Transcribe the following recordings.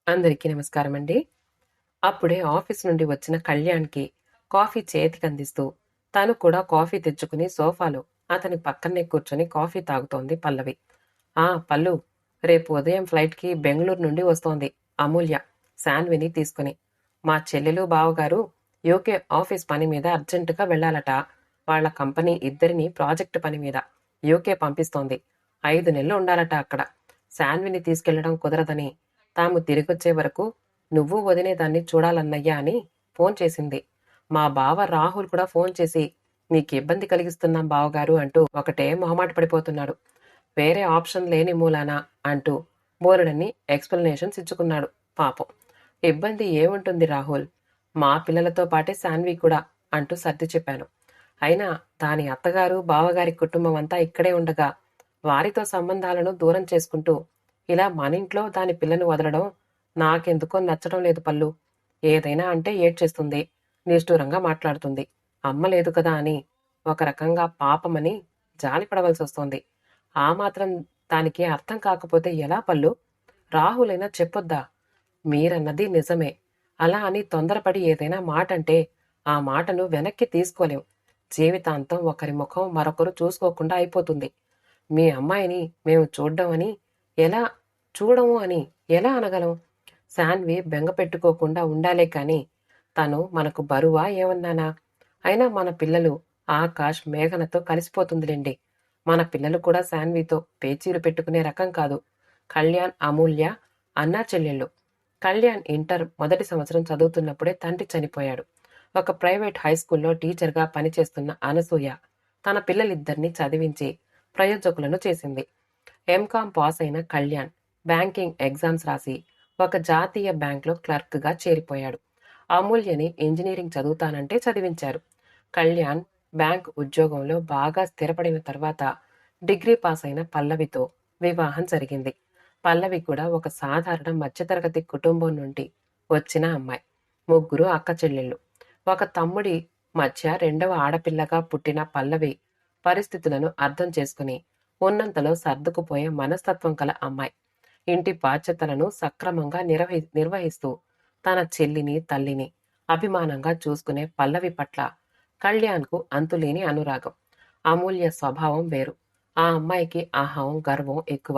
అందరికీ నమస్కారం అండి. అప్పుడే ఆఫీస్ నుండి వచ్చిన కళ్యాణ్‌కి కాఫీ చేతికందిస్తూ, తను కూడా కాఫీ తెచ్చుకుని సోఫాలో అతని పక్కనే కూర్చొని కాఫీ తాగుతోంది పల్లవి. పల్లు, రేపు ఉదయం ఫ్లైట్‌కి బెంగుళూరు నుండి వస్తోంది అమూల్య శాన్విని తీసుకుని. మా చెల్లెలు, బావగారు యూకే ఆఫీస్ పని మీద అర్జెంటుగా వెళ్ళాలట. వాళ్ళ కంపెనీ ఇద్దరిని ప్రాజెక్టు పని మీద యూకే పంపిస్తోంది. 5 నెలలు ఉండాలట అక్కడ. శాన్విని తీసుకెళ్లడం కుదరదని, తాము తిరిగొచ్చే వరకు నువ్వు వదినే దాన్ని చూడాలన్నయ్యా అని ఫోన్ చేసింది. మా బావ రాహుల్ కూడా ఫోన్ చేసి, నీకు ఇబ్బంది కలిగిస్తున్నాం బావగారు అంటూ ఒకటే మొహమాట పడిపోతున్నాడు. వేరే ఆప్షన్ లేని మూలాన అంటూ బోలెడన్ని ఎక్స్ప్లెనేషన్స్ ఇచ్చుకున్నాడు. పాపం. ఇబ్బంది ఏముంటుంది రాహుల్, మా పిల్లలతో పాటే శాన్వి కూడా అంటూ సర్ది చెప్పాను. అయినా దాని అత్తగారు, బావగారి కుటుంబం అంతా ఇక్కడే ఉండగా వారితో సంబంధాలను దూరం చేసుకుంటూ ఇలా మనింట్లో దాని పిల్లను వదలడం నాకెందుకో నచ్చడం లేదు పల్లు. ఏదైనా అంటే ఏడ్చేస్తుంది, నిష్ఠూరంగా మాట్లాడుతుంది. అమ్మ లేదు కదా అని ఒక రకంగా పాపమని జాలిపడవలసి వస్తోంది. ఆ మాత్రం దానికి అర్థం కాకపోతే ఎలా పల్లు? రాహులైనా చెప్పొద్దా? మీరన్నది నిజమే. అలా అని తొందరపడి ఏదైనా మాట అంటే ఆ మాటను వెనక్కి తీసుకోలేం. జీవితాంతం ఒకరి ముఖం మరొకరు చూసుకోకుండా అయిపోతుంది. మీ అమ్మాయిని మేము ఎలా చూడము అని ఎలా అనగలం? శాన్వి బెంగ పెట్టుకోకుండా ఉండాలే కాని తను మనకు బరువా ఏమన్నానా? అయినా మన పిల్లలు ఆకాష్, మేఘనతో కలిసిపోతుందిలేండి. మన పిల్లలు కూడా శాన్వితో పేచీలు పెట్టుకునే రకం కాదు. కళ్యాణ్, అమూల్య అన్నా చెల్లెళ్ళు. కళ్యాణ్ ఇంటర్ మొదటి సంవత్సరం చదువుతున్నప్పుడే తండ్రి చనిపోయాడు. ఒక ప్రైవేట్ హైస్కూల్లో టీచర్గా పనిచేస్తున్న అనసూయ తన పిల్లలిద్దరినీ చదివించి ప్రయోజకులను చేసింది. ఎంకామ్ పాస్ అయిన కళ్యాణ్ బ్యాంకింగ్ ఎగ్జామ్స్ రాసి ఒక జాతీయ బ్యాంక్లో క్లర్క్గా చేరిపోయాడు. అమూల్యని ఇంజనీరింగ్ చదువుతానంటే చదివించారు. కళ్యాణ్ బ్యాంక్ ఉద్యోగంలో బాగా స్థిరపడిన తర్వాత డిగ్రీ పాస్ అయిన పల్లవితో వివాహం జరిగింది. పల్లవి కూడా ఒక సాధారణ మధ్యతరగతి కుటుంబం నుండి వచ్చిన అమ్మాయి. ముగ్గురు అక్క చెల్లెళ్ళు. ఒక తమ్ముడి మధ్య రెండవ ఆడపిల్లగా పుట్టిన పల్లవి పరిస్థితులను అర్థం చేసుకుని ఉన్నంతలో సర్దుకుపోయే మనస్తత్వం కల అమ్మాయి. ఇంటి బాధ్యతలను సక్రమంగా నిర్వహిస్తూ తన చెల్లిని, తల్లిని అభిమానంగా చూసుకునే పల్లవి పట్ల కళ్యాణ్కు అంతులేని అనురాగం. అమూల్య స్వభావం వేరు. ఆ అమ్మాయికి అహం, గర్వం ఎక్కువ.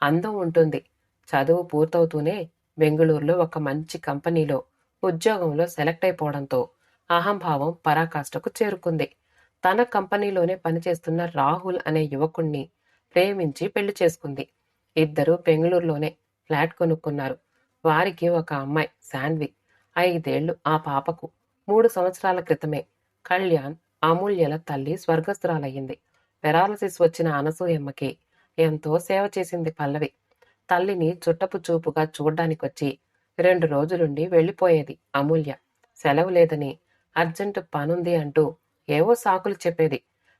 అందం ఉంటుంది. చదువు పూర్తవుతూనే బెంగుళూరులో ఒక మంచి కంపెనీలో ఉద్యోగంలో సెలెక్ట్ అయిపోవడంతో అహంభావం పరాకాష్ఠకు చేరుకుంది. తన కంపెనీలోనే పనిచేస్తున్న రాహుల్ అనే యువకుణ్ణి ప్రేమించి పెళ్లి చేసుకుంది. ఇద్దరూ బెంగళూరులోనే ఫ్లాట్ కొనుక్కున్నారు. వారికి ఒక అమ్మాయి శాన్వి. 5 ఏళ్లు ఆ పాపకు. 3 సంవత్సరాల క్రితమే కళ్యాణ్, అమూల్యల తల్లి స్వర్గస్థురాలయ్యింది. పెరాలసిస్ వచ్చిన అనసూయమ్మకి ఎంతో సేవ చేసింది పల్లవి. తల్లిని చుట్టపు చూపుగా చూడ్డానికొచ్చి 2 రోజులుండి వెళ్ళిపోయేది అమూల్య. సెలవు లేదని, అర్జెంటు పనుంది అంటూ ఏవో సాకులు చెప్పేది.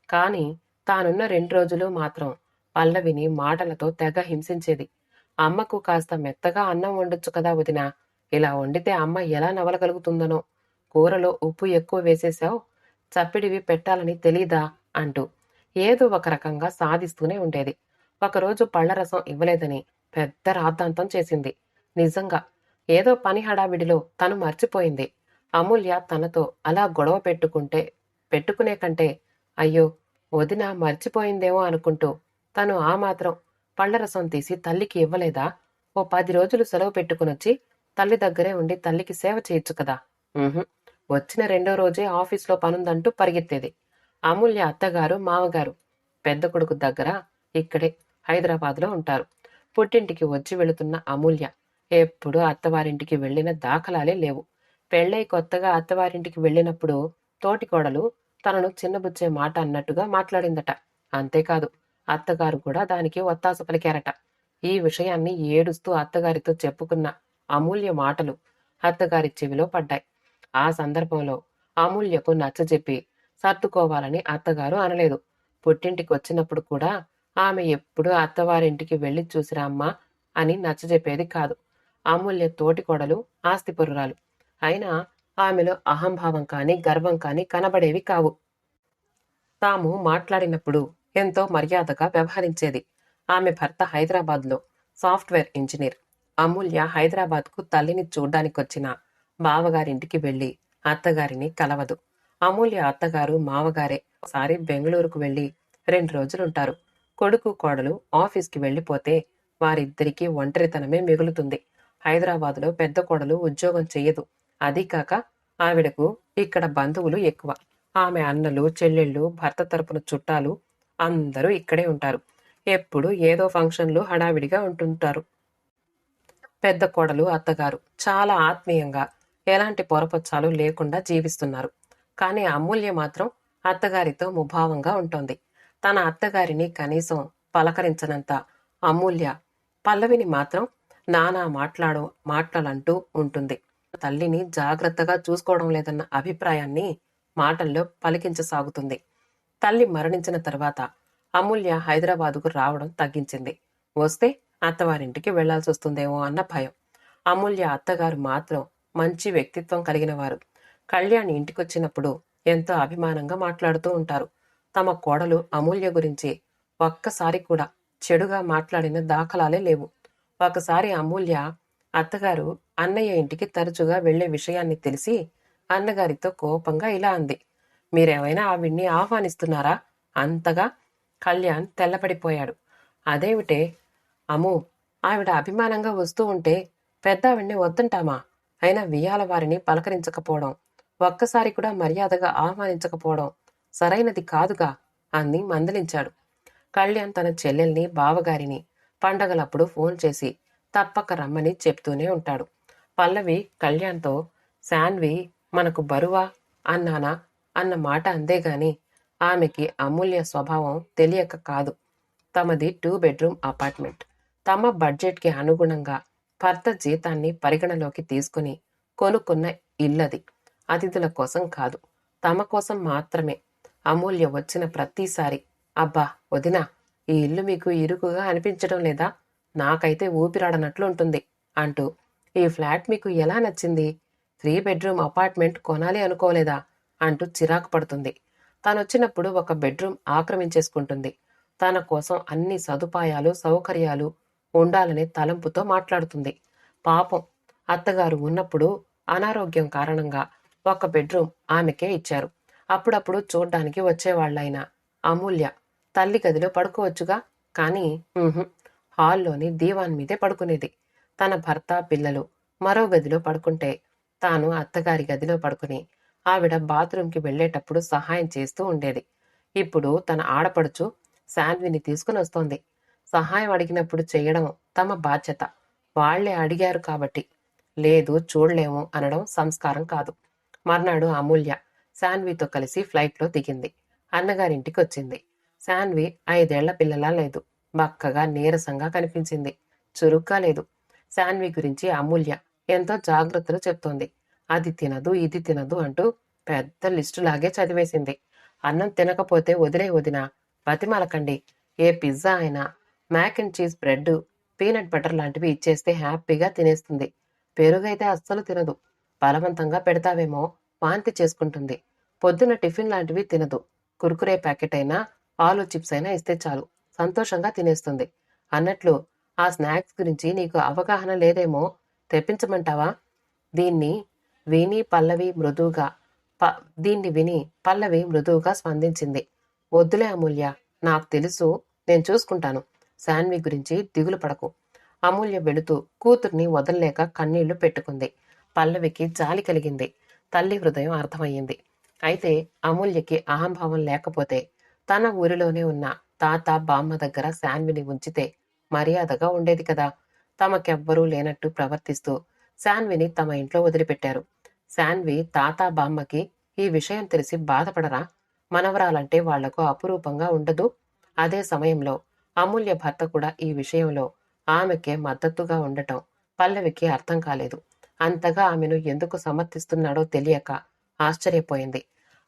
కాని తానున్న 2 రోజులు మాత్రం పల్లవిని మాటలతో తెగ హింసించేది. అమ్మకు కాస్త మెత్తగా అన్నం వండొచ్చు కదా వదినా, ఇలా వండితే అమ్మ ఎలా నవలగలుగుతుందనో, కూరలో ఉప్పు ఎక్కువ వేసేశావు, చప్పిడివి పెట్టాలని తెలీదా అంటూ ఏదో ఒక రకంగా సాధిస్తూనే ఉండేది. ఒకరోజు పళ్లరసం ఇవ్వలేదని పెద్ద రాద్ధాంతం చేసింది. నిజంగా ఏదో పని హడావిడిలో తను మర్చిపోయింది. అమూల్య తనతో అలా గొడవ పెట్టుకునే కంటే అయ్యో వదిన మర్చిపోయిందేమో అనుకుంటూ తను ఆ మాత్రం పళ్లరసం తీసి తల్లికి ఇవ్వలేదా? ఓ 10 రోజులు సెలవు పెట్టుకునొచ్చి తల్లి దగ్గరే ఉండి తల్లికి సేవ చేయొచ్చు కదా. వచ్చిన 2వ రోజే ఆఫీస్లో పనుందంటూ పరిగెత్తేది. అమూల్య అత్తగారు, మామగారు పెద్ద కొడుకు దగ్గర ఇక్కడే హైదరాబాద్లో ఉంటారు. పుట్టింటికి వచ్చి వెళుతున్న అమూల్య ఎప్పుడూ అత్తవారింటికి వెళ్లిన దాఖలాలే లేవు. పెళ్ళై కొత్తగా అత్తవారింటికి వెళ్ళినప్పుడు తోటికోడలు తనను చిన్నబుచ్చే మాట అన్నట్టుగా మాట్లాడిందట. అంతేకాదు, అత్తగారు కూడా దానికి ఒత్తాసు పలికారట. ఈ విషయాన్ని ఏడుస్తూ అత్తగారితో చెప్పుకున్న అమూల్య మాటలు అత్తగారి చెవిలో పడ్డాయి. ఆ సందర్భంలో అమూల్యకు నచ్చజెప్పి సర్దుకోవాలని అత్తగారు అనలేదు. పుట్టింటికి వచ్చినప్పుడు కూడా ఆమె ఎప్పుడూ అత్తవారింటికి వెళ్ళి చూసిరా అమ్మా అని నచ్చజెప్పేది కాదు. అమూల్య తోటికోడలు, ఆస్తిపరురాలు. అయినా ఆమెలో అహంభావం కాని, గర్వం కాని కనబడేవి కావు. తాము మాట్లాడినప్పుడు ఎంతో మర్యాదగా వ్యవహరించేది. ఆమె భర్త హైదరాబాద్లో సాఫ్ట్వేర్ ఇంజనీర్. అమూల్య హైదరాబాద్కు తల్లిని చూడ్డానికొచ్చిన బావగారింటికి వెళ్లి అత్తగారిని కలవదు. అమూల్య అత్తగారు మావగారే ఒకసారి బెంగళూరుకు వెళ్లి 2 రోజులుంటారు. కొడుకు కోడలు ఆఫీస్కి వెళ్లిపోతే వారిద్దరికీ ఒంటరితనమే మిగులుతుంది. హైదరాబాదులో పెద్ద కోడలు ఉద్యోగం చెయ్యదు. అదీ కాక ఆవిడకు ఇక్కడ బంధువులు ఎక్కువ. ఆమె అన్నలు, చెల్లెళ్ళు, భర్త తరపున చుట్టాలు అందరూ ఇక్కడే ఉంటారు. ఎప్పుడు ఏదో ఫంక్షన్లు హడావిడిగా ఉంటుంటారు. పెద్ద కోడలు అత్తగారు చాలా ఆత్మీయంగా ఎలాంటి పొరపచ్చాలు లేకుండా జీవిస్తున్నారు. కానీ అమూల్య మాత్రం అత్తగారితో ముభావంగా ఉంటోంది. తన అత్తగారిని కనీసం పలకరించనంత అమూల్య పల్లవిని మాత్రం నానా మాటలంటూ ఉంటుంది. తల్లిని జాగ్రత్తగా చూసుకోవడం లేదన్న అభిప్రాయాన్ని మాటల్లో పలికించసాగుతుంది. తల్లి మరణించిన తర్వాత అమూల్య హైదరాబాదుకు రావడం తగ్గించింది. వస్తే అత్తవారింటికి వెళ్లాల్సి వస్తుందేమో అన్న భయం. అమూల్య అత్తగారు మాత్రం మంచి వ్యక్తిత్వం కలిగిన వారు. కళ్యాణి ఇంటికొచ్చినప్పుడు ఎంతో అభిమానంగా మాట్లాడుతూ ఉంటారు. తమ కోడలు అమూల్య గురించి ఒక్కసారి కూడా చెడుగా మాట్లాడిన దాఖలాలే లేవు. ఒకసారి అమూల్య అత్తగారు అన్నయ్య ఇంటికి తరచుగా వెళ్లే విషయాన్ని తెలిసి అన్నగారితో కోపంగా ఇలా అంది. మీరేమైనా ఆవిడ్ని ఆహ్వానిస్తున్నారా? అంతగా కళ్యాణ్ తెల్లపడిపోయాడు. అదేమిటే అమ్ము, ఆవిడ అభిమానంగా వస్తూ ఉంటే పెద్దావిడ్ని వద్దంటామా? అయినా వియ్యాల వారిని పలకరించకపోవడం, ఒక్కసారి కూడా మర్యాదగా ఆహ్వానించకపోవడం సరైనది కాదుగా అంది మందలించాడు. కళ్యాణ్ తన చెల్లెల్ని, బావగారిని పండగలప్పుడు ఫోన్ చేసి తప్పక రమ్మని చెప్తూనే ఉంటాడు. పల్లవి కళ్యాణ్తో శాన్వి మనకు బరువా అన్నానా అన్న మాట అందేగాని ఆమెకి అమూల్య స్వభావం తెలియక కాదు. తమది 2 బెడ్రూమ్ అపార్ట్మెంట్. తమ బడ్జెట్కి అనుగుణంగా భర్త జీతాన్ని పరిగణలోకి తీసుకుని కొనుక్కున్న ఇల్లది. అతిథుల కోసం కాదు, తమ కోసం మాత్రమే. అమూల్య వచ్చిన ప్రతిసారి అబ్బా వదినా, ఈ ఇల్లు మీకు ఇరుకుగా అనిపించడం లేదా? నాకైతే ఊపిరాడనట్లు ఉంటుంది అంటూ ఈ ఫ్లాట్ మీకు ఎలా నచ్చింది? 3 బెడ్రూమ్ అపార్ట్మెంట్ కొనాలి అనుకోలేదా అంటూ చిరాకు పడుతుంది. తానొచ్చినప్పుడు ఒక బెడ్రూమ్ ఆక్రమించేసుకుంటుంది. తన కోసం అన్ని సదుపాయాలు, సౌకర్యాలు ఉండాలనే తలంపుతో మాట్లాడుతుంది. పాపం అత్తగారు ఉన్నప్పుడు అనారోగ్యం కారణంగా ఒక బెడ్రూమ్ ఆమెకే ఇచ్చారు. అప్పుడప్పుడు చూడ్డానికి వచ్చేవాళ్లైనా అమూల్య తల్లి గదిలో పడుకోవచ్చుగా, కానీ హాల్లోని దీవాన్ మీదే పడుకునేది. తన భర్త, పిల్లలు మరో గదిలో పడుకుంటే తాను అత్తగారి గదిలో పడుకుని ఆవిడ బాత్రూంకి వెళ్లేటప్పుడు సహాయం చేస్తూ ఉండేది. ఇప్పుడు తన ఆడపడుచు శాన్విని తీసుకుని వస్తోంది. సహాయం అడిగినప్పుడు చేయడం తమ బాధ్యత. వాళ్లే అడిగారు కాబట్టి. లేదు చూడలేము అనడం సంస్కారం కాదు. మర్నాడు అమూల్య శాన్వితో కలిసి ఫ్లైట్లో దిగింది. అన్నగారింటికి వచ్చింది. శాన్వి 5 ఏళ్ల పిల్లలా లేదు. బక్కగా నీరసంగా కనిపించింది. చురుగ్గా లేదు. శాన్వి గురించి అమూల్య ఎంతో జాగ్రత్తలు చెప్తోంది. అది తినదు, ఇది తినదు అంటూ పెద్ద లిస్టులాగే చదివేసింది. అన్నం తినకపోతే వదినా, బతిమాలకండి. ఏ పిజ్జా అయినా, mac and cheese bread, peanut butter లాంటివి ఇచ్చేస్తే హ్యాపీగా తినేస్తుంది. పెరుగైతే అస్సలు తినదు. బలవంతంగా పెడతావేమో వాంతి చేసుకుంటుంది. పొద్దున టిఫిన్ లాంటివి తినదు. కుర్కురే ప్యాకెట్ అయినా, ఆలు చిప్స్ అయినా ఇస్తే చాలు, సంతోషంగా తినేస్తుంది. అన్నట్లు ఆ స్నాక్స్ గురించి నీకు అవగాహన లేదేమో, తెప్పించమంటావా? దీన్ని విని పల్లవి మృదువుగా స్పందించింది. వద్దులే అమూల్య, నాకు తెలుసు, నేను చూసుకుంటాను. శాన్వి గురించి దిగులు పడకు. అమూల్య వెళుతూ కూతుర్ని వదల్లేక కన్నీళ్లు పెట్టుకుంది. పల్లవికి జాలి కలిగింది. తల్లి హృదయం అర్థమయ్యింది. అయితే అమూల్యకి అహంభావం లేకపోతే తన ఊరిలోనే ఉన్న తాత, బామ్మ దగ్గర శాన్విని ఉంచితే మర్యాదగా ఉండేది కదా. తమకెవ్వరూ లేనట్టు ప్రవర్తిస్తూ శాన్విని తమ ఇంట్లో వదిలిపెట్టారు. శాన్వి తాత, బామ్మకి ఈ విషయం తెలిసి బాధపడరా? మనవరాలంటే వాళ్లకు అపురూపంగా ఉండదు. అదే సమయంలో అమూల్య భర్త కూడా ఈ విషయంలో ఆమెకే మద్దతుగా ఉండటం పల్లవికి అర్థం కాలేదు. అంతగా ఆమెను ఎందుకు సమర్థిస్తున్నాడో తెలియక ఆశ్చర్యపోయింది.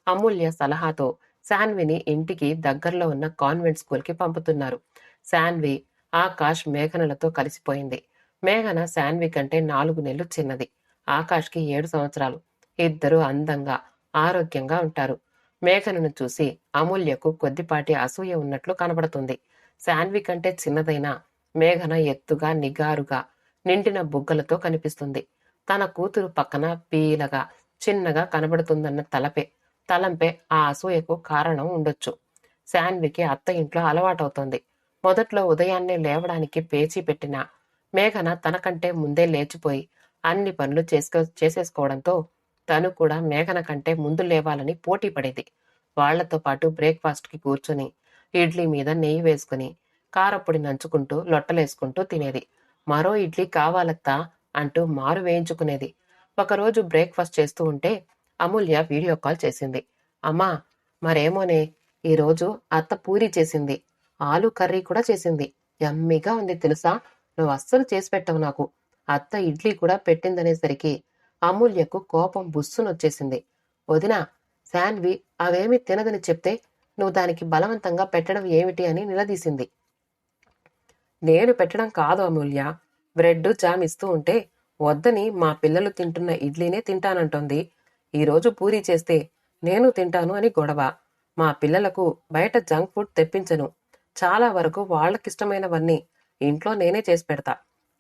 అమూల్య సలహాతో శాన్విని ఇంటికి దగ్గరలో ఉన్న కాన్వెంట్ స్కూల్కి పంపుతున్నారు. శాన్వి ఆకాష్, మేఘనలతో కలిసిపోయింది. మేఘన శాన్వి కంటే 4 నెలలు చిన్నది. ఆకాష్కి 7 సంవత్సరాలు. ఇద్దరూ అందంగా, ఆరోగ్యంగా ఉంటారు. మేఘనను చూసి అమూల్యకు కొద్దిపాటి అసూయ ఉన్నట్లు కనబడుతుంది. శాన్వి కంటే చిన్నదైనా మేఘన ఎత్తుగా, నిగారుగా, నిండిన బుగ్గలతో కనిపిస్తుంది. తన కూతురు పక్కన పీలగా చిన్నగా కనబడుతుందన్న తలంపే ఆ అసూయకు కారణం ఉండొచ్చు. శాన్వికి అత్త ఇంట్లో అలవాటవుతోంది. మొదట్లో ఉదయాన్నే లేవడానికి పేచీ పెట్టిన మేఘన తనకంటే ముందే లేచిపోయి అన్ని పనులు చేసేసుకోవడంతో తను కూడా మేఘన కంటే ముందు లేవాలని పోటీ పడేది. వాళ్లతో పాటు బ్రేక్ఫాస్ట్కి కూర్చుని ఇడ్లీ మీద నెయ్యి వేసుకుని కారపొడి నంచుకుంటూ లొట్టలేసుకుంటూ తినేది. మరో ఇడ్లీ కావాలత్తా అంటూ మారు వేయించుకునేది. ఒకరోజు బ్రేక్ఫాస్ట్ చేస్తూ ఉంటే అమూల్య వీడియో కాల్ చేసింది. అమ్మా, మరేమోనే, ఈరోజు అత్త పూరీ చేసింది, ఆలు కర్రీ కూడా చేసింది. యమ్మీగా ఉంది తెలుసా. నువ్వు అస్సలు చేసి పెట్టవు నాకు. అత్త ఇడ్లీ కూడా పెట్టిందనేసరికి అమూల్యకు కోపం బుస్సునొచ్చేసింది. వదినా, శాన్వి అవేమీ తినదని చెప్తే నువ్వు దానికి బలవంతంగా పెట్టడం ఏమిటి అని నిలదీసింది. నేను పెట్టడం కాదు అమూల్య, బ్రెడ్ జామ్ ఇస్తూ ఉంటే వద్దని మా పిల్లలు తింటున్న ఇడ్లీనే తింటానంటోంది. ఈరోజు పూరీ చేస్తే నేను తింటాను అని గొడవ. మా పిల్లలకు బయట జంక్ ఫుడ్ తెప్పించను. చాలా వరకు వాళ్ళకిష్టమైనవన్నీ ఇంట్లో నేనే చేసి పెడతా.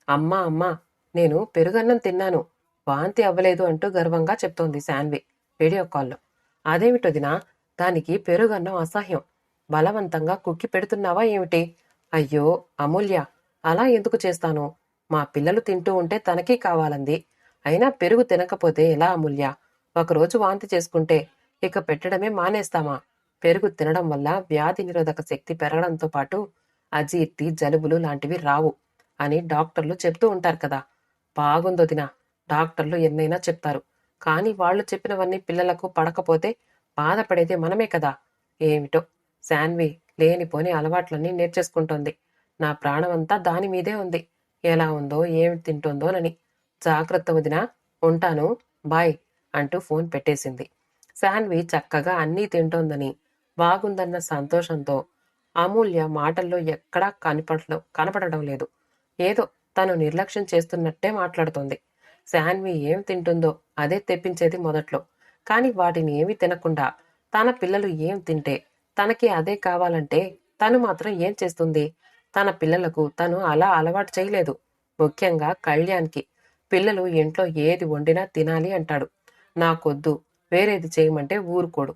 అమ్మా, నేను పెరుగన్నం తిన్నాను, వాంతి అవ్వలేదు అంటూ గర్వంగా చెప్తోంది శాన్వి వీడియో కాల్లో. అదేమిటొదినా, దానికి పెరుగన్నం అసహ్యం. బలవంతంగా కుక్కి పెడుతున్నావా ఏమిటి? అయ్యో అమూల్య, అలా ఎందుకు చేస్తాను? మా పిల్లలు తింటూ ఉంటే తనకీ కావాలంది. అయినా పెరుగు తినకపోతే ఎలా అమూల్య? ఒకరోజు వాంతి చేసుకుంటే ఇక పెట్టడమే మానేస్తామా? పెరుగు తినడం వల్ల వ్యాధి నిరోధక శక్తి పెరగడంతో పాటు అజీర్తి, జలుబులు లాంటివి రావు అని డాక్టర్లు చెప్తూ ఉంటారు కదా. బాగుందొదినా, డాక్టర్లు ఎన్నైనా చెప్తారు, కానీ వాళ్ళు చెప్పినవన్నీ పిల్లలకు పడకపోతే బాధపడేది మనమే కదా. ఏమిటో శాన్వి లేనిపోని అలవాట్లన్నీ నేర్చేసుకుంటోంది. నా ప్రాణమంతా దాని మీదే ఉంది. ఎలా ఉందో ఏమి తింటుందోనని. జాగ్రత్త వదినా, ఉంటాను, బాయ్ అంటూ ఫోన్ పెట్టేసింది. శాన్వి చక్కగా అన్నీ తింటోందని, బాగుందన్న సంతోషంతో అమూల్య మాటల్లో ఎక్కడా కనపడడం లేదు. ఏదో తను నిర్లక్ష్యం చేస్తున్నట్టే మాట్లాడుతోంది. శాన్వి ఏం తింటుందో అదే తెప్పించేది మొదట్లో. కాని వాటిని ఏమీ తినకుండా తన పిల్లలు ఏం తింటే తనకి అదే కావాలంటే తను మాత్రం ఏం చేస్తుంది? తన పిల్లలకు తను అలా అలవాటు చేయలేదు. ముఖ్యంగా కళ్యాణ్కి పిల్లలు ఇంట్లో ఏది వండినా తినాలి అంటాడు. నాకొద్దు, వేరేది చేయమంటే ఊరుకోడు.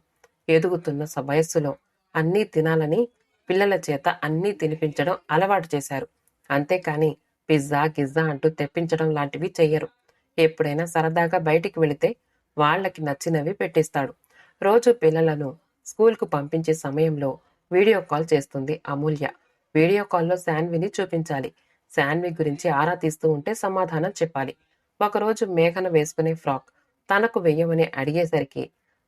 ఎదుగుతున్న వయస్సులో అన్నీ తినాలని పిల్లల చేత అన్నీ తినిపించడం అలవాటు చేశారు. అంతేకాని పిజ్జా గిజ్జా అంటూ తెప్పించడం లాంటివి చెయ్యరు. ఎప్పుడైనా సరదాగా బయటికి వెళితే వాళ్ళకి నచ్చినవి పెట్టిస్తాడు. రోజు పిల్లలను స్కూల్కు పంపించే సమయంలో వీడియో కాల్ చేస్తుంది అమూల్య. వీడియో కాల్లో శాన్విని చూపించాలి. శాన్వి గురించి ఆరా తీస్తూ ఉంటే సమాధానం చెప్పాలి. ఒకరోజు మేఘన వేసుకునే ఫ్రాక్ తనకు వెయ్యమని అడిగేసరికి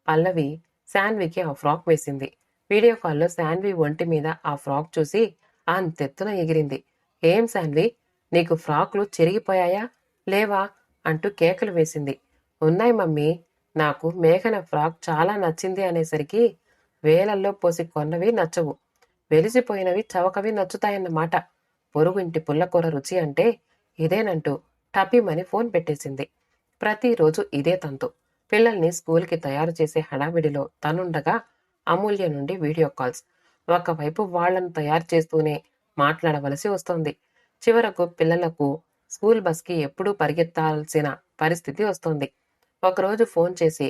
పల్లవి శాన్వికి ఆ ఫ్రాక్ వేసింది. వీడియో కాల్లో శాన్వి ఒంటి మీద ఆ ఫ్రాక్ చూసి అంతెత్తున ఎగిరింది. ఏం శాన్వి, నీకు ఫ్రాక్లు చెరిగిపోయాయా లేవా అంటూ కేకలు వేసింది. ఉన్నాయి మమ్మీ, నాకు మేఘన ఫ్రాక్ చాలా నచ్చింది అనేసరికి వేలల్లో పోసి కొన్నవి నచ్చవు, వెలిసిపోయినవి చవకవి నచ్చుతాయన్నమాట. పొరుగింటి పుల్లకూర రుచి అంటే ఇదేనంటూ టపీమని ఫోన్ పెట్టేసింది. ప్రతిరోజు ఇదే తంతు. పిల్లల్ని స్కూల్కి తయారు చేసే హడావిడిలో తనుండగా అమూల్య నుండి వీడియో కాల్స్. ఒకవైపు వాళ్లను తయారు చేస్తూనే మాట్లాడవలసి వస్తోంది. చివరకు పిల్లలకు స్కూల్ బస్కి ఎప్పుడూ పరిగెత్తాల్సిన పరిస్థితి వస్తోంది. ఒకరోజు ఫోన్ చేసి,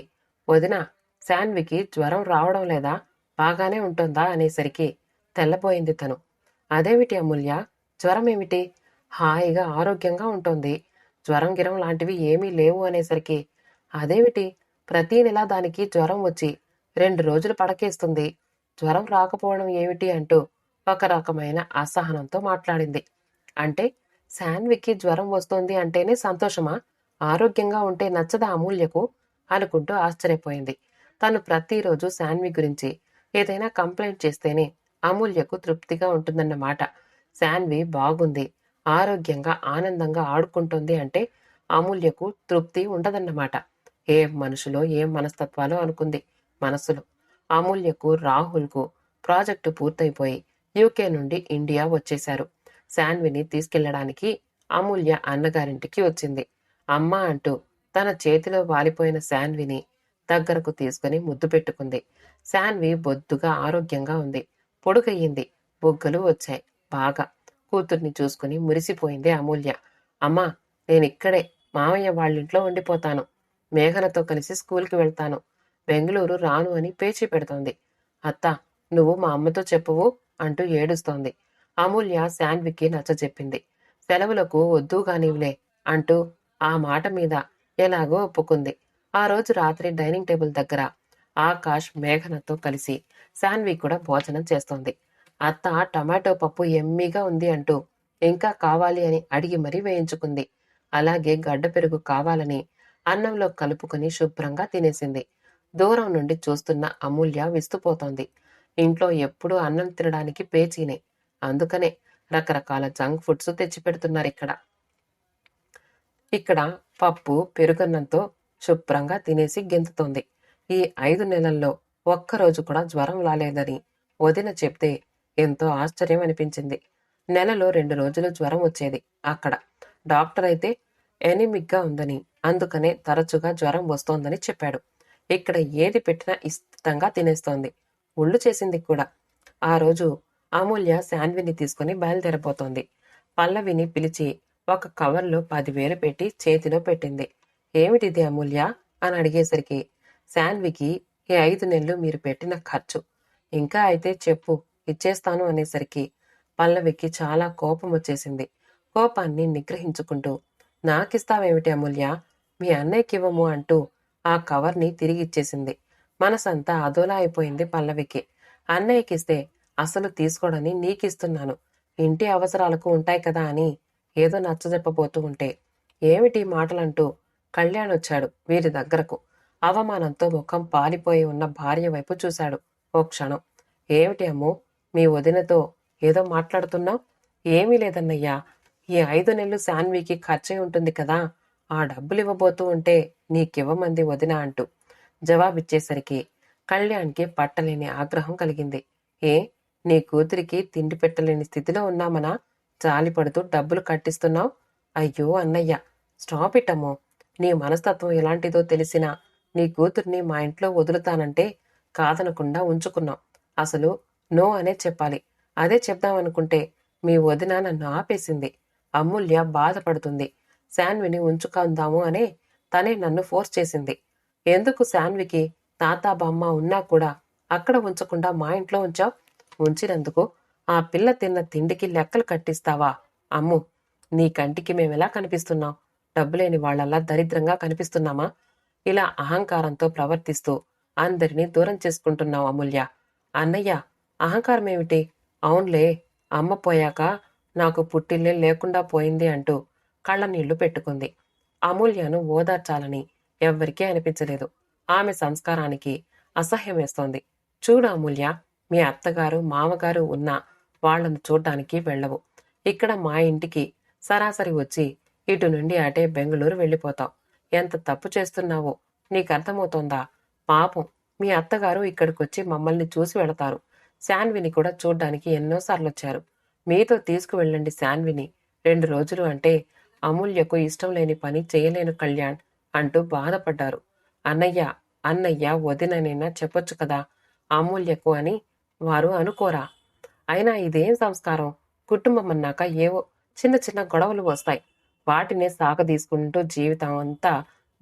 వదినా, శాన్వికి జ్వరం రావడం లేదా, బాగానే ఉంటుందా అనేసరికి తెల్లబోయింది తను. అదేమిటి అమూల్య, జ్వరం ఏమిటి? హాయిగా ఆరోగ్యంగా ఉంటుంది, జ్వరం గిరం లాంటివి ఏమీ లేవు అనేసరికి అదేమిటి, ప్రతీ నెల దానికి జ్వరం వచ్చి 2 రోజులు పడకేస్తుంది, జ్వరం రాకపోవడం ఏమిటి అంటూ ఒక రకమైన అసహనంతో మాట్లాడింది. అంటే శాన్వికి జ్వరం వస్తోంది అంటేనే సంతోషమా? ఆరోగ్యంగా ఉంటే నచ్చదా అమూల్యకు అనుకుంటూ ఆశ్చర్యపోయింది. తను ప్రతిరోజు శాన్వి గురించి ఏదైనా కంప్లైంట్ చేస్తేనే అమూల్యకు తృప్తిగా ఉంటుందన్నమాట. శాన్వి బాగుంది, ఆరోగ్యంగా ఆనందంగా ఆడుకుంటుంది అంటే అమూల్యకు తృప్తి ఉండదన్నమాట. ఏం మనుషులో ఏం మనస్తత్వాలో అనుకుంది మనసులో. అమూల్యకు రాహుల్కు ప్రాజెక్టు పూర్తయిపోయి యూకే నుండి ఇండియా వచ్చేశారు. శాన్విని తీసుకెళ్లడానికి అమూల్య అన్నగారింటికి వచ్చింది. అమ్మా అంటూ తన చేతిలో వాలిపోయిన శాన్విని దగ్గరకు తీసుకుని ముద్దు పెట్టుకుంది. శాన్వి బొద్దుగా ఆరోగ్యంగా ఉంది. పొడుగయ్యింది, బుగ్గలు వచ్చాయి బాగా. కూతుర్ని చూసుకుని మురిసిపోయింది అమూల్య. అమ్మా, నేనిక్కడే మామయ్య వాళ్ళింట్లో ఉండిపోతాను. మేఘనతో కలిసి స్కూల్కి వెళ్తాను. బెంగుళూరు రాను అని పేచీ పెడుతోంది. అత్తా, నువ్వు మా అమ్మతో చెప్పువు అంటూ ఏడుస్తోంది. అమూల్య శాన్వికి నచ్చజెప్పింది. సెలవులకు వద్దుగానివ్లే అంటూ ఆ మాట మీద ఎలాగో ఒప్పుకుంది. ఆ రోజు రాత్రి డైనింగ్ టేబుల్ దగ్గర ఆకాష్ మేఘనతో కలిసి శాన్వి కూడా భోజనం చేస్తోంది. అత్త టమాటో పప్పు ఎమ్మీగా ఉంది అంటూ ఇంకా కావాలి అని అడిగి మరీ వేయించుకుంది. అలాగే గడ్డ పెరుగు కావాలని అన్నంలో కలుపుకొని శుభ్రంగా తినేసింది. దూరం నుండి చూస్తున్న అమూల్య విస్తుపోతోంది. ఇంట్లో ఎప్పుడూ అన్నం తినడానికి పేచీనే. అందుకనే రకరకాల జంక్ ఫుడ్స్ తెచ్చిపెడుతున్నారిక్కడ. ఇక్కడ పప్పు పెరుగన్నంతో శుభ్రంగా తినేసి గెంతుతోంది. ఈ 5 నెలల్లో ఒక్కరోజు కూడా జ్వరం రాలేదని వదిన చెప్తే ఎంతో ఆశ్చర్యం అనిపించింది. నెలలో 2 రోజులు జ్వరం వచ్చేది అక్కడ. డాక్టర్ అయితే ఎనిమిక్గా ఉందని, అందుకనే తరచుగా జ్వరం వస్తోందని చెప్పాడు. ఇక్కడ ఏది పెట్టినా ఇష్టంగా తినేస్తోంది. ఒళ్ళు చేసింది కూడా. ఆ రోజు అమూల్య శాన్విని తీసుకుని బయలుదేరబోతోంది. పల్లవిని పిలిచి ఒక కవర్లో 10,000 పెట్టి చేతిలో పెట్టింది. ఏమిటిది అమూల్య అని అడిగేసరికి, శాన్వికి ఈ 5 నెలలు మీరు పెట్టిన ఖర్చు. ఇంకా అయితే చెప్పు, ఇచ్చేస్తాను అనేసరికి పల్లవికి చాలా కోపం వచ్చేసింది. కోపాన్ని నిగ్రహించుకుంటూ, నాకిస్తావేమిటి అమూల్య, మీ అన్నయ్యకివ్వము అంటూ ఆ కవర్ని తిరిగిచ్చేసింది. మనసంతా అదోలా అయిపోయింది పల్లవికి. అన్నయ్యకిస్తే అసలు తీసుకోడని నీకిస్తున్నాను, ఇంటి అవసరాలకు ఉంటాయి కదా అని ఏదో నచ్చజెప్పబోతూ ఉంటే, ఏమిటి మాటలంటూ కళ్యాణ్ వచ్చాడు వీరి దగ్గరకు. అవమానంతో ముఖం పాలిపోయి ఉన్న భార్య వైపు చూశాడు ఓ క్షణం. ఏమిటి అమ్మో, మీ వదినతో ఏదో మాట్లాడుతున్నావు? ఏమీ లేదన్నయ్యా, ఈ 5 నెలలు శాన్వికి ఖర్చయి ఉంటుంది కదా, ఆ డబ్బులు ఇవ్వబోతూ ఉంటే నీకివ్వమంది వదిన అంటూ జవాబిచ్చేసరికి కళ్యాణ్కి పట్టలేని ఆగ్రహం కలిగింది. ఏ, నీ కూతురికి తిండి పెట్టలేని స్థితిలో ఉన్నామనా జాలిపడుతూ డబ్బులు కట్టిస్తున్నావు? అయ్యో అన్నయ్య, స్టాప్ ఇట్ అమ్మో. నీ మనస్తత్వం ఎలాంటిదో తెలిసినా నీ కూతుర్ని మా ఇంట్లో వదులుతానంటే కాదనకుండా ఉంచుకున్నావు. అసలు నో అనే చెప్పాలి. అదే చెప్దామనుకుంటే మీ వదిన నన్ను ఆపేసింది. అమూల్య బాధపడుతుంది. శాన్విని ఉంచుకుందాము అనే తనే నన్ను ఫోర్స్ చేసింది. ఎందుకు శాన్వికి తాత బామ్మ ఉన్నా కూడా అక్కడ ఉంచకుండా మా ఇంట్లో ఉంచావు? ఉంచినందుకు ఆ పిల్ల తిన్న తిండికి లెక్కలు కట్టిస్తావా? అమ్ము, నీ కంటికి మేమెలా కనిపిస్తున్నాం? డబ్బులేని వాళ్లల్లా దరిద్రంగా కనిపిస్తున్నామా? ఇలా అహంకారంతో ప్రవర్తిస్తూ అందరినీ దూరం చేసుకుంటున్నావు అమూల్య. అన్నయ్య, అహంకారం ఏమిటి? అవునులే, అమ్మ పోయాక నాకు పుట్టిల్లే లేకుండా పోయింది అంటూ కళ్ళనీళ్లు పెట్టుకుంది. అమూల్యను ఓదార్చాలని ఎవ్వరికీ అనిపించలేదు. ఆమె సంస్కారానికి అసహ్యం వేస్తోంది. చూడు అమూల్య, మీ అత్తగారు మామగారు ఉన్నా వాళ్లను చూడ్డానికి వెళ్ళవు. ఇక్కడ మా ఇంటికి సరాసరి వచ్చి ఇటు నుండి అటే బెంగళూరు వెళ్ళిపోతావు. ఎంత తప్పు చేస్తున్నావో నీకర్థమవుతోందా? పాపం మీ అత్తగారు ఇక్కడికొచ్చి మమ్మల్ని చూసి వెళతారు. శాన్విని కూడా చూడ్డానికి ఎన్నోసార్లొచ్చారు. మీతో తీసుకువెళ్ళండి శాన్విని 2 రోజులు అంటే అమూల్యకు ఇష్టం లేని పని చేయలేను కళ్యాణ్ అంటూ బాధపడ్డారు. అన్నయ్య, అన్నయ్య వదిననైనా చెప్పొచ్చు కదా అమూల్యకు అని వారు అనుకోరా? అయినా ఇదేం సంస్కారం? కుటుంబం అన్నాక ఏవో చిన్న చిన్న గొడవలు వస్తాయి. వాటినే సాగదీసుకుంటూ జీవితం అంతా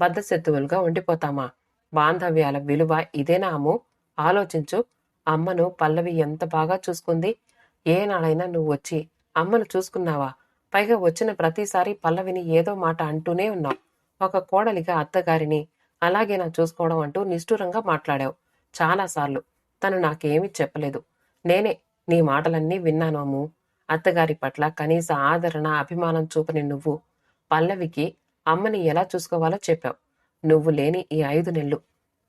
బద్ధశత్రువులుగా ఉండిపోతామా? బాంధవ్యాల విలువ ఇదేనా అమ్ము? ఆలోచించు. అమ్మను పల్లవి ఎంత బాగా చూసుకుంది. ఏనాడైనా నువ్వు వచ్చి అమ్మను చూసుకున్నావా? పైగా వచ్చిన ప్రతిసారి పల్లవిని ఏదో మాట అంటూనే ఉన్నావు. ఒక కోడలిగా అత్తగారిని అలాగేనా చూసుకోవడం అంటూ నిష్ఠూరంగా మాట్లాడావు చాలాసార్లు. తను నాకేమీ చెప్పలేదు. నేనే నీ మాటలన్నీ విన్నాను అమ్ము. అత్తగారి పట్ల కనీస ఆదరణ అభిమానం చూపని నువ్వు పల్లవికి అమ్మని ఎలా చూసుకోవాలో చెప్పావు. నువ్వు లేని ఈ 5 నెలలు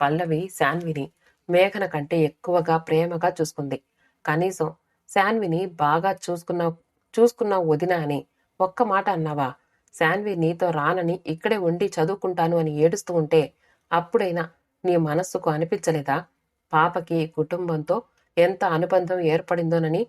పల్లవి శాన్విని మేఘన కంటే ఎక్కువగా ప్రేమగా చూసుకుంది. కనీసం శాన్విని బాగా చూసుకున్నావు వదిన అని ఒక్క మాట అన్నావా? శాన్వి నీతో రానని ఇక్కడే ఉండి చదువుకుంటాను అని ఏడుస్తూ ఉంటే అప్పుడైనా నీ మనస్సుకు అనిపించలేదా? పాపకి కుటుంబంతో ఎంత అనుబంధం ఏర్పడిందోనని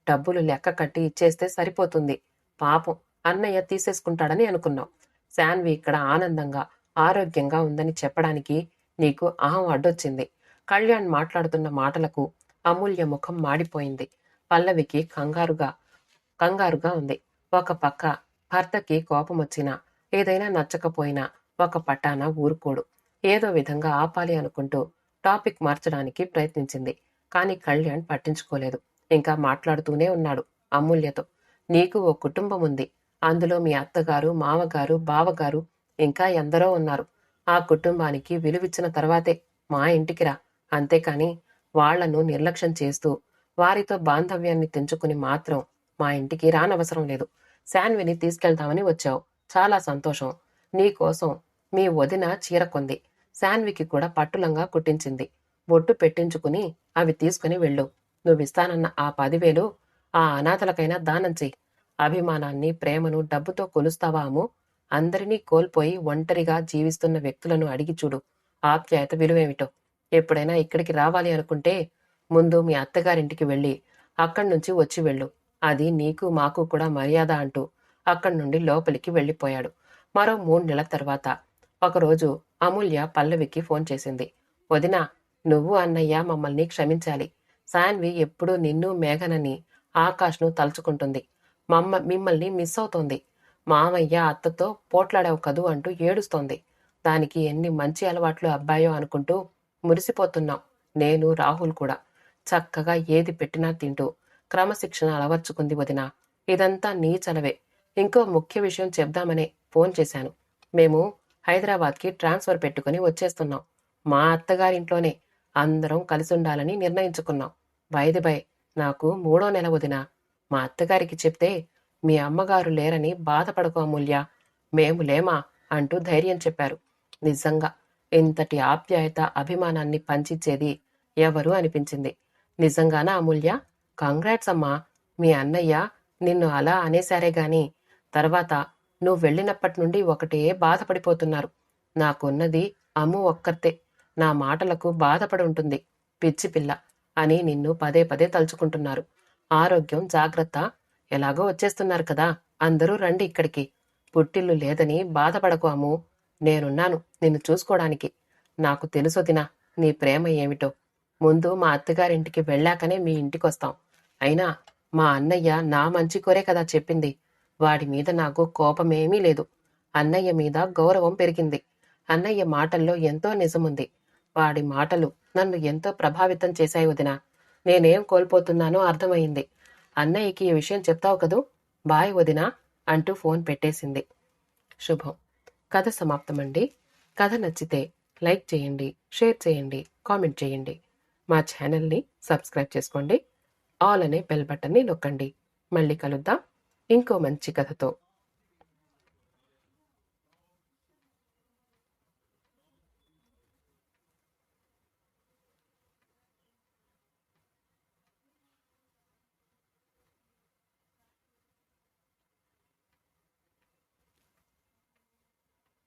డబ్బులు లెక్క కట్టి ఇచ్చేస్తే సరిపోతుంది. పాపం అన్నయ్య తీసేసుకుంటాడని అనుకున్నావు. శాన్వి ఇక్కడ ఆనందంగా ఆరోగ్యంగా ఉందని చెప్పడానికి నీకు అహం అడ్డొచ్చింది. కళ్యాణ్ మాట్లాడుతున్న మాటలకు అమూల్య ముఖం మాడిపోయింది. పల్లవికి కంగారుగా ఉంది. ఒక పక్క భర్తకి కోపమొచ్చినా, ఏదైనా నచ్చకపోయినా ఒక పట్టాన ఊరుకోడు. ఏదో విధంగా ఆపాలి అనుకుంటూ టాపిక్ మార్చడానికి ప్రయత్నించింది. కాని కళ్యాణ్ పట్టించుకోలేదు. ఇంకా మాట్లాడుతూనే ఉన్నాడు అమూల్యతో. నీకు ఓ కుటుంబం ఉంది. అందులో మీ అత్తగారు, మామగారు, బావగారు ఇంకా ఎందరో ఉన్నారు. ఆ కుటుంబానికి విలువిచ్చిన తర్వాతే మా ఇంటికి రా. అంతేకాని వాళ్లను నిర్లక్ష్యం చేస్తూ వారితో బాంధవ్యాన్ని తెంచుకుని మాత్రం మా ఇంటికి రానవసరం లేదు. శాన్విని తీసుకెళ్తామని వచ్చావు. చాలా సంతోషం. నీకోసం మీ వదిన చీర కొంది. శాన్వికి కూడా పట్టులంగా కుట్టించింది. బొట్టు పెట్టించుకుని అవి తీసుకుని వెళ్ళు. నువ్విస్తానన్న ఆ 10,000 ఆ అనాథలకైనా దానం చెయ్యి. అభిమానాన్ని, ప్రేమను డబ్బుతో కొలుస్తావా అమ్ము? అందరినీ కోల్పోయి ఒంటరిగా జీవిస్తున్న వ్యక్తులను అడిగి చూడు ఆప్యాయత విలువేమిటో. ఎప్పుడైనా ఇక్కడికి రావాలి అనుకుంటే ముందు మీ అత్తగారింటికి వెళ్ళి అక్కడి నుంచి వచ్చి వెళ్ళు. అది నీకు మాకు కూడా మర్యాద అంటూ అక్కడి నుండి లోపలికి వెళ్ళిపోయాడు. మరో 3 నెలల తర్వాత ఒకరోజు అమూల్య పల్లవికి ఫోన్ చేసింది. వదినా, నువ్వు అన్నయ్య మమ్మల్ని క్షమించాలి. శాన్వి ఎప్పుడూ నిన్ను, మేఘనని, ఆకాష్ను తలుచుకుంటుంది. మిమ్మల్ని మిస్ అవుతోంది. మామయ్య అత్తతో పోట్లాడావు కదూ అంటూ ఏడుస్తోంది. దానికి ఎన్ని మంచి అలవాట్లు అబ్బాయో అనుకుంటూ మురిసిపోతున్నాం. నేను, రాహుల్ కూడా. చక్కగా ఏది పెట్టినా తింటూ క్రమశిక్షణ అలవర్చుకుంది వదినా. ఇదంతా నీ చలవే. ఇంకో ముఖ్య విషయం చెప్దామనే ఫోన్ చేశాను. మేము హైదరాబాద్కి ట్రాన్స్ఫర్ పెట్టుకుని వచ్చేస్తున్నాం. మా అత్తగారింట్లోనే అందరం కలిసుండాలని నిర్ణయించుకున్నాం. బై నాకు 3వ నెల వదినా. మా అత్తగారికి చెప్తే మీ అమ్మగారు లేరని బాధపడకు అమూల్య. మేము లేమా అంటూ ధైర్యం చెప్పారు. నిజంగా ఇంతటి ఆప్యాయత, అభిమానాన్ని పంచిచ్చేది ఎవరు అనిపించింది. నిజంగానా అమూల్య? కంగ్రాట్స్ అమ్మా. మీ అన్నయ్య నిన్ను అలా అనేశారే గాని తర్వాత నువ్వు వెళ్ళినప్పటి నుండి ఒకటే బాధపడిపోతున్నారు. నాకున్నది అమ్ము ఒక్కర్తే. నా మాటలకు బాధపడి ఉంటుంది. పిచ్చి పిల్ల అని నిన్ను పదే పదే తలుచుకుంటున్నారు. ఆరోగ్యం జాగ్రత్త. ఎలాగో వచ్చేస్తున్నారు కదా. అందరూ రండి ఇక్కడికి. పుట్టిల్లు లేదని బాధపడకు అమ్ము. నేనున్నాను నిన్ను చూసుకోవడానికి. నాకు తెలుసొదినా నీ ప్రేమ ఏమిటో. ముందు మా అత్తగారింటికి వెళ్ళాకనే మీ ఇంటికొస్తాం. అయినా మా అన్నయ్య నా మంచి కోరే కదా చెప్పింది. వాడి మీద నాకు కోపమేమీ లేదు. అన్నయ్య మీద గౌరవం పెరిగింది. అన్నయ్య మాటల్లో ఎంతో నిజముంది. వాడి మాటలు నన్ను ఎంతో ప్రభావితం చేశాయి వదినా. నేనేం కోల్పోతున్నానో అర్థమైంది. అన్నయ్యకి ఈ విషయం చెప్తావు కదూ. బాయ్ వదినా అంటూ ఫోన్ పెట్టేసింది. శుభం. కథ సమాప్తమండి. కథ నచ్చితే లైక్ చేయండి, షేర్ చేయండి, కామెంట్ చేయండి. మా ఛానల్ని సబ్స్క్రైబ్ చేసుకోండి. ఆల్ అనే బెల్ బటన్ని నొక్కండి. మళ్ళీ కలుద్దాం ఇంకో మంచి కథతో.